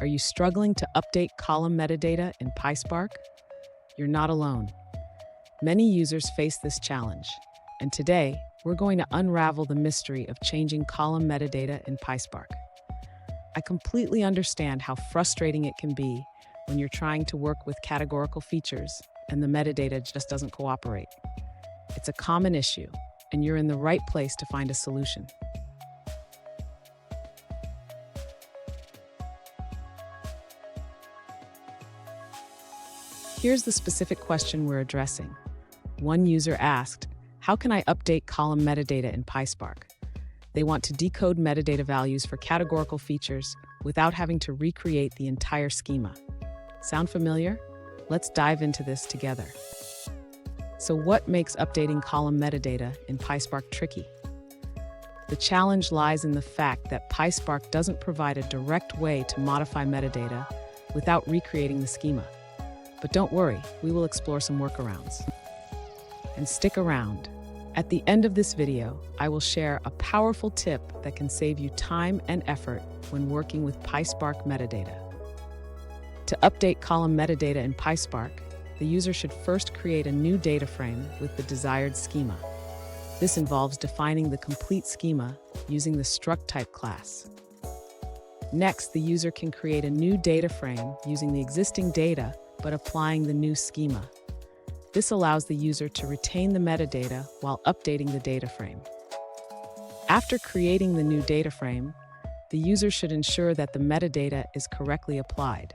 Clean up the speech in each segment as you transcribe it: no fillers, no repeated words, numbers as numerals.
Are you struggling to update column metadata in PySpark? You're not alone. Many users face this challenge, and today we're going to unravel the mystery of changing column metadata in PySpark. I completely understand how frustrating it can be when you're trying to work with categorical features and the metadata just doesn't cooperate. It's a common issue, and you're in the right place to find a solution. Here's the specific question we're addressing. One user asked, how can I update column metadata in PySpark? They want to decode metadata values for categorical features without having to recreate the entire schema. Sound familiar? Let's dive into this together. So what makes updating column metadata in PySpark tricky? The challenge lies in the fact that PySpark doesn't provide a direct way to modify metadata without recreating the schema. But don't worry, we will explore some workarounds. And stick around. At the end of this video, I will share a powerful tip that can save you time and effort when working with PySpark metadata. To update column metadata in PySpark, the user should first create a new data frame with the desired schema. This involves defining the complete schema using the struct type class. Next, the user can create a new data frame using the existing data but applying the new schema. This allows the user to retain the metadata while updating the data frame. After creating the new data frame, the user should ensure that the metadata is correctly applied.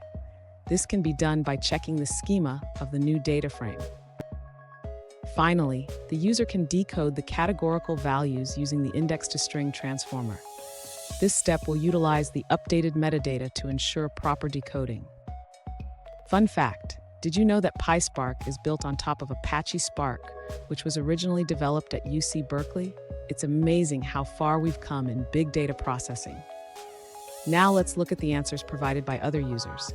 This can be done by checking the schema of the new data frame. Finally, the user can decode the categorical values using the index-to-string transformer. This step will utilize the updated metadata to ensure proper decoding. Fun fact, did you know that PySpark is built on top of Apache Spark, which was originally developed at UC Berkeley? It's amazing how far we've come in big data processing. Now let's look at the answers provided by other users.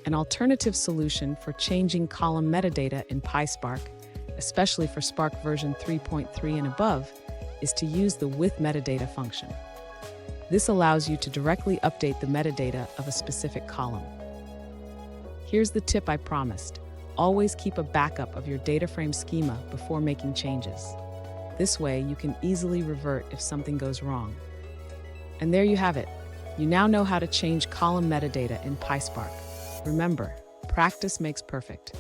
An alternative solution for changing column metadata in PySpark, especially for Spark version 3.3 and above, is to use the with metadata function. This allows you to directly update the metadata of a specific column. Here's the tip I promised. Always keep a backup of your data frame schema before making changes. This way, you can easily revert if something goes wrong. And there you have it. You now know how to change column metadata in PySpark. Remember, practice makes perfect.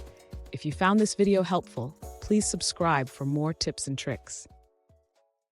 If you found this video helpful, please subscribe for more tips and tricks.